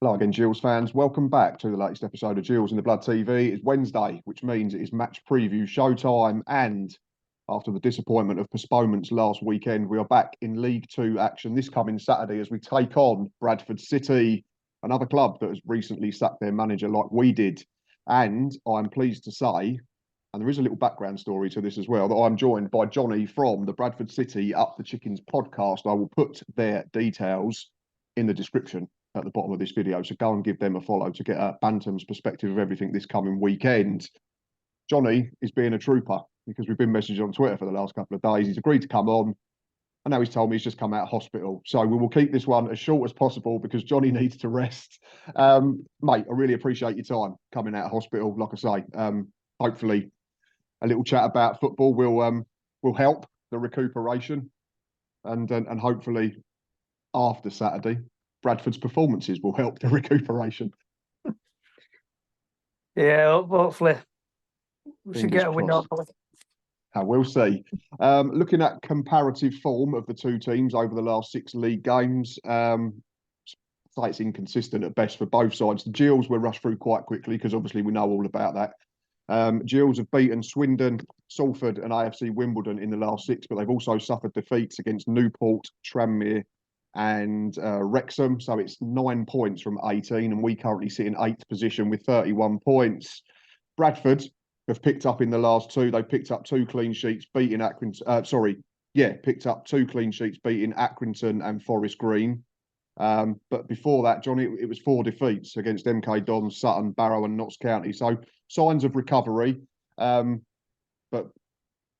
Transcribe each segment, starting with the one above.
Hello again, Gills fans. Welcome back to the latest episode of Gills in the Blood TV. It's Wednesday, which means it is match preview showtime. And after the disappointment of postponements last weekend, we are back in League Two action this coming Saturday as we take on Bradford City, another club that has recently sacked their manager like we did. And I'm pleased to say, and there is a little background story to this as well, that I'm joined by Johnny from the Bradford City Up the Chickens podcast. I will put their details in the description at the bottom of this video, so go and give them a follow to get a Bantam's perspective of everything this coming weekend. Johnny is being a trooper because we've been messaging on Twitter for the last couple of days. He's agreed to come on, and now he's told me he's just come out of hospital. So we will keep this one as short as possible because Johnny needs to rest. Mate, I really appreciate your time coming out of hospital. Like I say, hopefully a little chat about football will help the recuperation, and hopefully after Saturday, Bradford's performances will help the recuperation. Yeah, hopefully we should Fingers get a win. crossed. We'll see. Looking at comparative form of the two teams over the last 6 league games, it's inconsistent at best for both sides. The Gills were rushed through quite quickly because obviously we know all about that. Gills have beaten Swindon, Salford and AFC Wimbledon in the last 6, but they've also suffered defeats against Newport, Tranmere and Wrexham. So it's 9 points from 18, and we currently sit in 8th position with 31 points. Bradford have picked up in the last 2. They picked up 2 clean sheets, beating picked up 2 clean sheets, beating Accrington and Forest Green. But before that, Johnny, it was 4 defeats against MK Dons, Sutton, Barrow and Notts County. So signs of recovery, but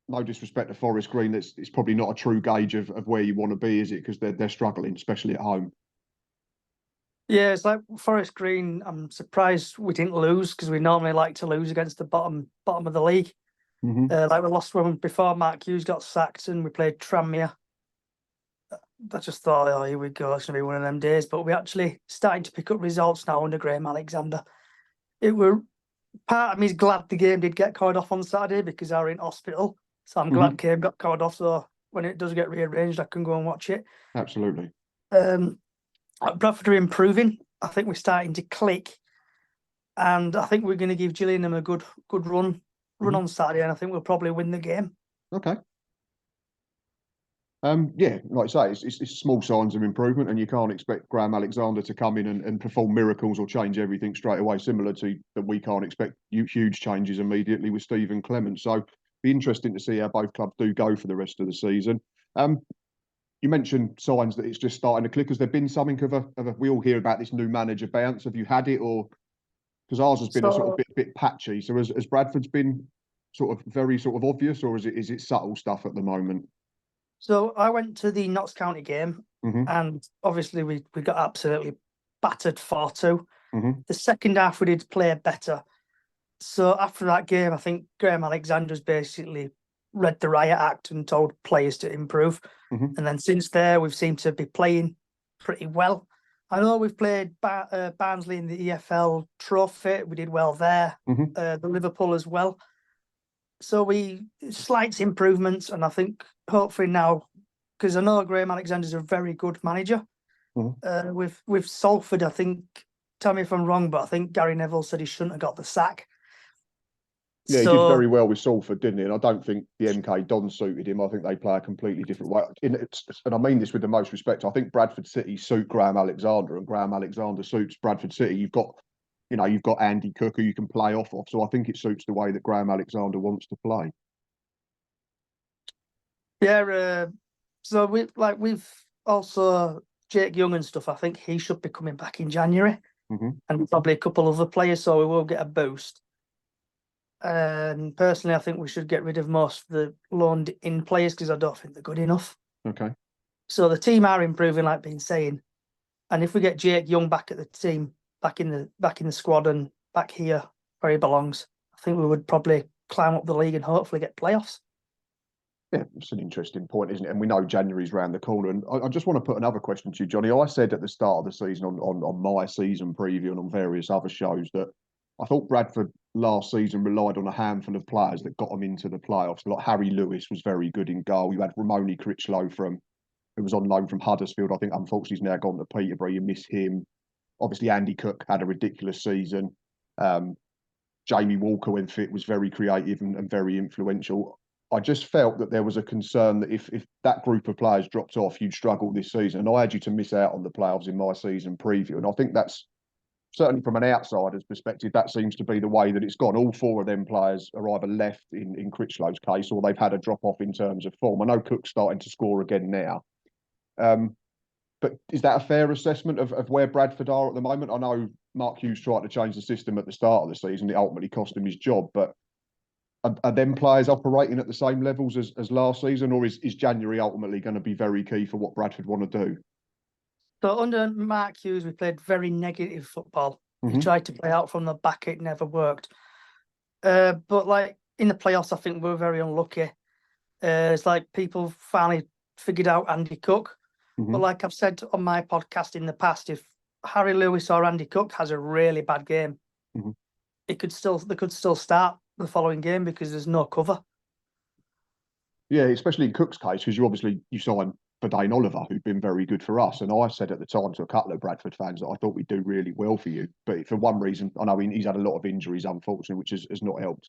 no disrespect to Forest Green, it's probably not a true gauge of where you want to be, is it? Because they're struggling, especially at home. Yeah, it's like Forest Green. I'm surprised we didn't lose because we normally like to lose against the bottom of the league. Like we lost one before Mark Hughes got sacked and we played Tranmere. I just thought, oh, here we go, it's going to be one of them days. But we're actually starting to pick up results now under Graham Alexander. Part of me is glad the game did get called off on Saturday because I were in hospital. So I'm glad game got called off. So when it does get rearranged, I can go and watch it. Absolutely. Bradford are improving. I think we're starting to click, and I think we're going to give Gillingham a good run on Saturday, and I think we'll probably win the game. Okay. Yeah, like I say, it's small signs of improvement, and you can't expect Graham Alexander to come in and perform miracles or change everything straight away. Similar to that, we can't expect huge changes immediately with Stephen Clement. So, be interesting to see how both clubs do go for the rest of the season. You mentioned signs that it's just starting to click. Has there been something of a we all hear about this new manager bounce? Have you had it, or because ours has been a sort of bit patchy? So has Bradford's been sort of very sort of obvious, or is it subtle stuff at the moment? So I went to the Notts County game, and obviously we got absolutely battered 4-2. The second half we did play better. So after that game, I think Graham Alexander's basically read the riot act and told players to improve. And then since there, we've seemed to be playing pretty well. I know we've played Barnsley in the EFL Trophy. We did well there. The Liverpool as well. So slight improvements, and I think hopefully now, because I know Graham Alexander's a very good manager. With Salford, I think, tell me if I'm wrong, but I think Gary Neville said he shouldn't have got the sack. Yeah, he did very well with Salford, didn't he? And I don't think the MK Dons suited him. I think they play a completely different way. And I mean this with the most respect. I think Bradford City suit Graham Alexander, and Graham Alexander suits Bradford City. You've got Andy Cook who you can play off of. So I think it suits the way that Graham Alexander wants to play. Yeah. So we've also Jake Young and stuff. I think he should be coming back in January, and probably a couple other players. So we will get a boost. And personally, I think we should get rid of most of the loaned-in players because I don't think they're good enough. Okay. So the team are improving, like been saying, and if we get Jake Young back at the team, back in the squad, and back here where he belongs, I think we would probably climb up the league and hopefully get playoffs. Yeah, it's an interesting point, isn't it? And we know January's round the corner. And I just want to put another question to you, Johnny. I said at the start of the season on my season preview and on various other shows that I thought Bradford last season relied on a handful of players that got them into the playoffs. Like Harry Lewis was very good in goal. You had Ramoni Critchlow who was on loan from Huddersfield. I think unfortunately he's now gone to Peterborough. You miss him. Obviously, Andy Cook had a ridiculous season. Jamie Walker, when fit, was very creative and very influential. I just felt that there was a concern that if that group of players dropped off, you'd struggle this season. And I had you to miss out on the playoffs in my season preview. And I think that's certainly from an outsider's perspective, that seems to be the way that it's gone. All four of them players are either left in Critchlow's case, or they've had a drop off in terms of form. I know Cook's starting to score again now. But is that a fair assessment of where Bradford are at the moment? I know Mark Hughes tried to change the system at the start of the season. It ultimately cost him his job. But are them players operating at the same levels as last season, or is January ultimately going to be very key for what Bradford want to do? So under Mark Hughes, we played very negative football. He tried to play out from the back, it never worked. But like in the playoffs, I think we were very unlucky. It's like people finally figured out Andy Cook. But like I've said on my podcast in the past, if Harry Lewis or Andy Cook has a really bad game, they could still start the following game because there's no cover. Yeah, especially in Cook's case, because you signed Dane Oliver, who'd been very good for us. And I said at the time to a couple of Bradford fans that I thought we'd do really well for you. But for one reason, I know he's had a lot of injuries, unfortunately, which has not helped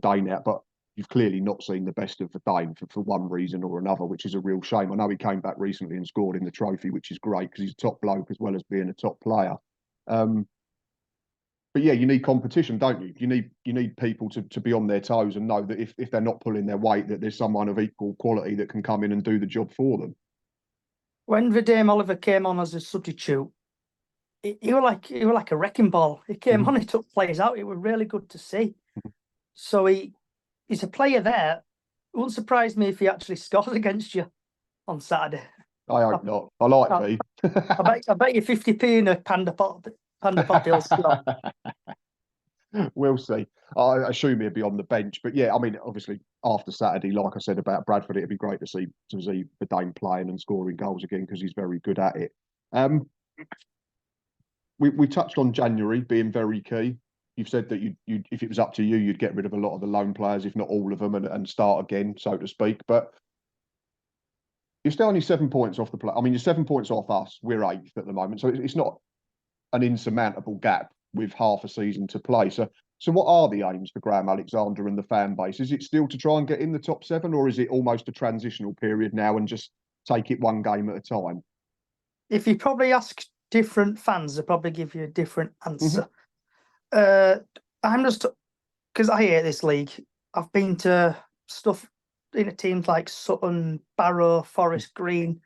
Dane out. But you've clearly not seen the best of Dane for one reason or another, which is a real shame. I know he came back recently and scored in the trophy, which is great because he's a top bloke as well as being a top player. But yeah, you need competition, don't you? You need people to be on their toes and know that if they're not pulling their weight, that there's someone of equal quality that can come in and do the job for them. When Dane Oliver came on as a substitute, he was like a wrecking ball. He came on, he took players out. It was really good to see. So he's a player there. It wouldn't surprise me if he actually scores against you on Saturday. I hope not. I like V. I bet you 50p in a Panda Pop he'll score. We'll see. I assume he'll be on the bench, but yeah, I mean, obviously after Saturday, like I said about Bradford, it'd be great to see Dane playing and scoring goals again because he's very good at it. We touched on January being very key. You've said that you if it was up to you, you'd get rid of a lot of the loan players, if not all of them, and start again, so to speak. But you're still only 7 points off the play. I mean, you're 7 points off us. We're 8th at the moment, so it's not an insurmountable gap with half a season to play. So what are the aims for Graham Alexander and the fan base? Is it still to try and get in the top 7, or is it almost a transitional period now and just take it one game at a time? If you probably ask different fans, they'll probably give you a different answer. I'm just, because I hate this league. I've been to stuff in teams like Sutton, Barrow, Forest Green,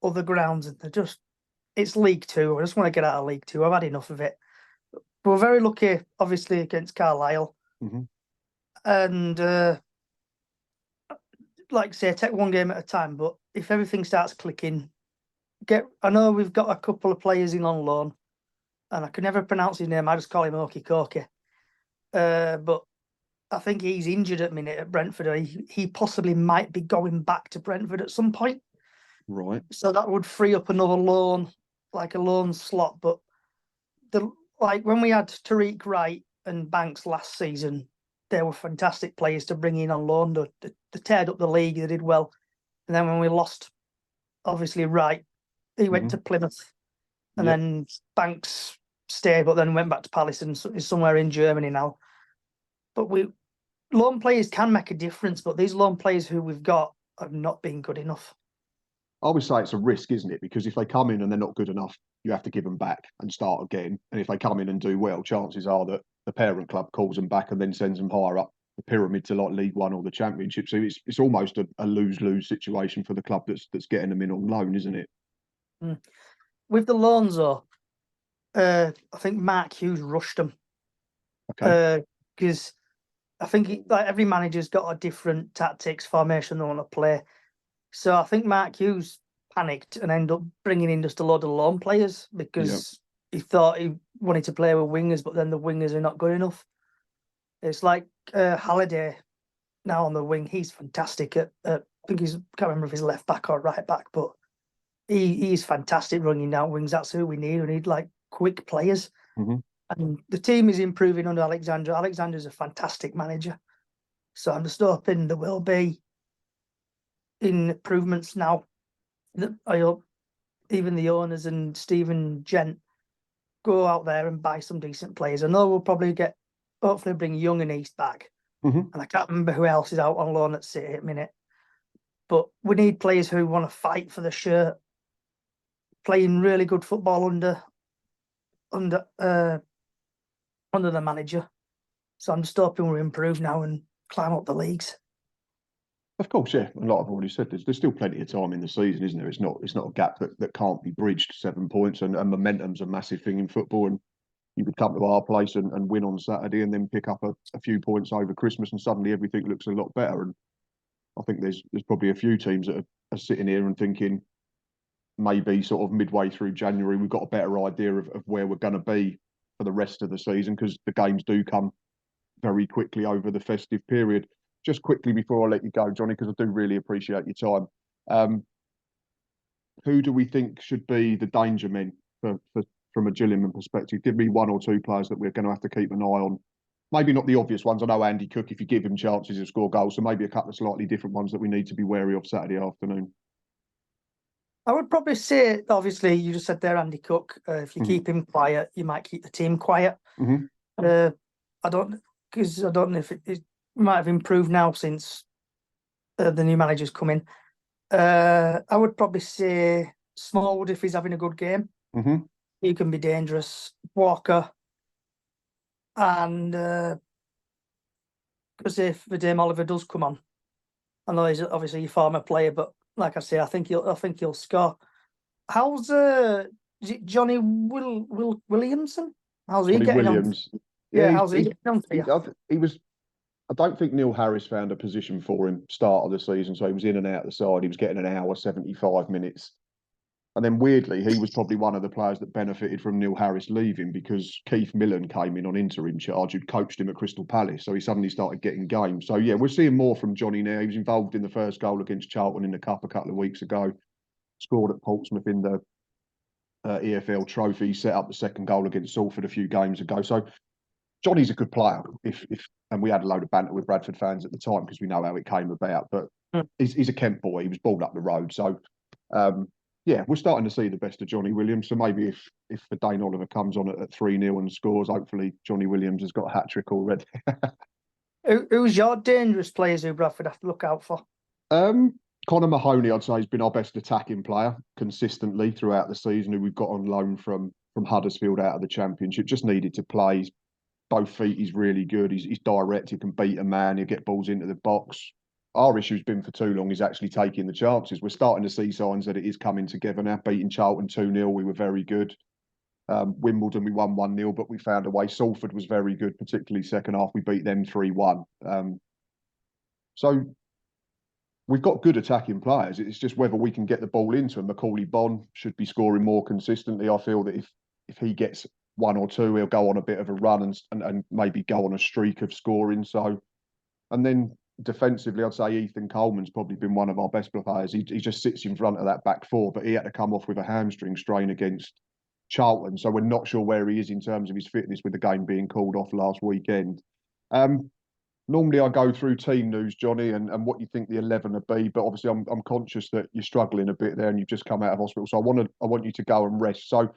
other grounds, and it's League Two. I just want to get out of League Two. I've had enough of it. But we're very lucky, obviously, against Carlisle. And like I say, take one game at a time. But if everything starts clicking, I know we've got a couple of players in on loan, and I can never pronounce his name. I just call him Okie Koki. But I think he's injured at the minute at Brentford. He possibly might be going back to Brentford at some point. Right. So that would free up another loan, like a loan slot. But when we had Tariq Wright and Banks last season, they were fantastic players to bring in on loan. They teared up the league. They did well. And then when we lost, obviously Wright, he went to Plymouth, and then Banks stayed, but then went back to Palace and is somewhere in Germany now. But loan players can make a difference, but these loan players who we've got have not been good enough. I would say it's a risk, isn't it? Because if they come in and they're not good enough, you have to give them back and start again. And if they come in and do well, chances are that the parent club calls them back and then sends them higher up the pyramid to like League One or the Championship. So it's almost a lose-lose situation for the club that's getting them in on loan, isn't it? With the loans, though, I think Mark Hughes rushed them. Okay. Because I think every manager's got a different tactics, formation they want to play. So I think Mark Hughes panicked and ended up bringing in just a load of loan players because he thought he wanted to play with wingers, but then the wingers are not good enough. It's like Halliday now on the wing. He's fantastic at I think can't remember if he's left back or right back, but he's fantastic running down wings. That's who we need. We need like quick players. And the team is improving under Alexander. Alexander's a fantastic manager. So I'm just hoping there will be improvements now. I hope even the owners and Stephen Gent go out there and buy some decent players. I know we'll probably hopefully bring Young and East back. And I can't remember who else is out on loan at City at the minute. But we need players who want to fight for the shirt, playing really good football under the manager. So I'm just hoping we improve now and climb up the leagues. Of course, yeah. A lot I've already said. There's still plenty of time in the season, isn't there? It's not a gap that can't be bridged. 7 points and momentum's a massive thing in football. And you could come to our place and win on Saturday and then pick up a few points over Christmas and suddenly everything looks a lot better. And I think there's probably a few teams that are sitting here and thinking maybe sort of midway through January we've got a better idea of where we're going to be for the rest of the season, because the games do come very quickly over the festive period. Just quickly before I let you go, Johnny, because I do really appreciate your time. Who do we think should be the danger men from a Gillingham perspective? Give me 1 or 2 players that we're going to have to keep an eye on. Maybe not the obvious ones. I know Andy Cook, if you give him chances, he'll score goals. So maybe a couple of slightly different ones that we need to be wary of Saturday afternoon. I would probably say, obviously, you just said there, Andy Cook. If you keep him quiet, you might keep the team quiet. I don't know if it might have improved now since the new manager's come in. I would probably say Smallwood, if he's having a good game. He can be dangerous. Walker. And because if Dame Oliver does come on, I know he's obviously a former player, but like I say, I think he'll score. How's Johnny Williamson? How's he getting on? Yeah, how's he getting on for you? I don't think Neil Harris found a position for him start of the season, so he was in and out of the side. He was getting an hour, 75 minutes. And then weirdly, he was probably one of the players that benefited from Neil Harris leaving, because Keith Millen came in on interim charge, who'd coached him at Crystal Palace. So he suddenly started getting games. So yeah, we're seeing more from Johnny now. He was involved in the first goal against Charlton in the Cup a couple of weeks ago, scored at Portsmouth in the EFL Trophy, set up the second goal against Salford a few games ago. So Johnny's a good player. And we had a load of banter with Bradford fans at the time because we know how it came about. But he's a Kent boy. He was balled up the road. So yeah, we're starting to see the best of Johnny Williams. So maybe if Dane Oliver comes on at 3-0 and scores, hopefully Johnny Williams has got a hat-trick already. Who's your dangerous players who Bradford have to look out for? Connor Mahoney, I'd say, has been our best attacking player consistently throughout the season, who we've got on loan from Huddersfield out of the Championship. Just needed to play. Both feet, he's really good. He's direct. He can beat a man. He'll get balls into the box. Our issue's been for too long is actually taking the chances. We're starting to see signs that it is coming together now. Beating Charlton 2-0, we were very good. Wimbledon, we won 1-0, but we found a way. Salford was very good, particularly second half. We beat them 3-1. So we've got good attacking players. It's just whether we can get the ball into them. Macaulay Bonne should be scoring more consistently. I feel that if he gets 1 or 2, he'll go on a bit of a run and maybe go on a streak of scoring. So, and then defensively, I'd say Ethan Coleman's probably been one of our best players. He just sits in front of that back four, but he had to come off with a hamstring strain against Charlton. So we're not sure where he is in terms of his fitness with the game being called off last weekend. Normally I go through team news, Johnny, and what you think the 11 would be, but obviously I'm conscious that you're struggling a bit there and you've just come out of hospital. So I want you to go and rest. So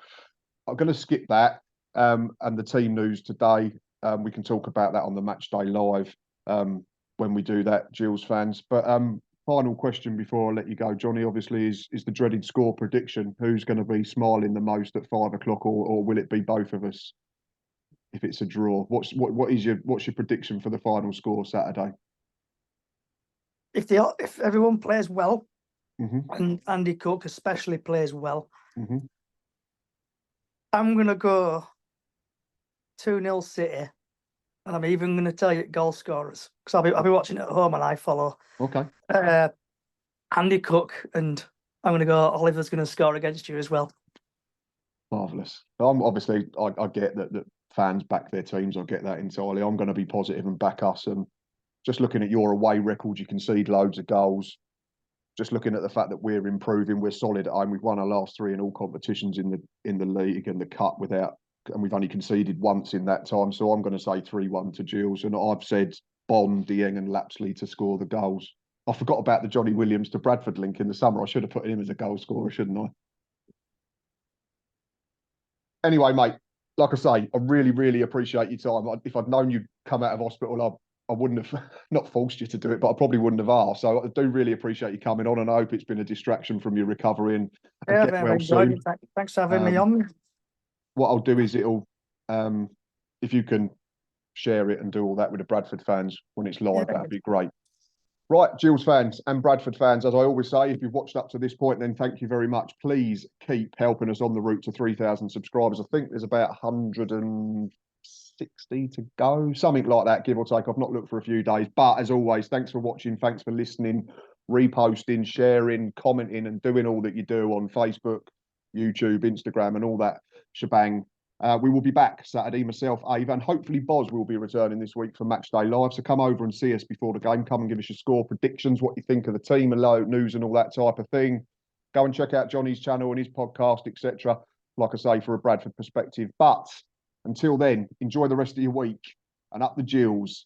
I'm going to skip that and the team news today. We can talk about that on the Match Day Live when we do that, Gills fans. But final question before I let you go, Johnny, obviously is the dreaded score prediction. Who's going to be smiling the most at 5 o'clock, or will it be both of us if it's a draw? What's your prediction for the final score Saturday? If everyone plays well, and Andy Cook especially plays well, I'm going to go 2-0 City. And I'm even going to tell you goal scorers, because I'll be watching at home and I follow. Okay. Andy Cook, and I'm going to go Oliver's going to score against you as well. Marvellous. Obviously, I get that fans back their teams. I get that entirely. I'm going to be positive and back us. And just looking at your away record, you concede loads of goals. Just looking at the fact that we're improving, we're solid at home. We've won our last 3 in all competitions in the league and the cup and we've only conceded once in that time. So I'm going to say 3-1 to Gills. And I've said Bonne, Dieng and Lapsley to score the goals. I forgot about the Johnny Williams to Bradford link in the summer. I should have put him as a goal scorer, shouldn't I? Anyway, mate, like I say, I really, really appreciate your time. If I'd known you'd come out of hospital, I wouldn't have not forced you to do it, but I probably wouldn't have asked. So I do really appreciate you coming on, and I hope it's been a distraction from your recovery and get well soon. Thanks for having me on. What I'll do is if you can share it and do all that with the Bradford fans when it's live, that'd be great. Right, Gills fans and Bradford fans, as I always say, if you've watched up to this point, then thank you very much. Please keep helping us on the route to 3,000 subscribers. I think there's about 160 to go, something like that, give or take. I've not looked for a few days. But as always, thanks for watching. Thanks for listening, reposting, sharing, commenting, and doing all that you do on Facebook, YouTube, Instagram, and all that shebang. We will be back Saturday, myself, Ava, and hopefully Boz will be returning this week for Matchday Live. So come over and see us before the game. Come and give us your score predictions, what you think of the team, and low news and all that type of thing. Go and check out Johnny's channel and his podcast, etc. Like I say, for a Bradford perspective. But until then, enjoy the rest of your week and up the Gills.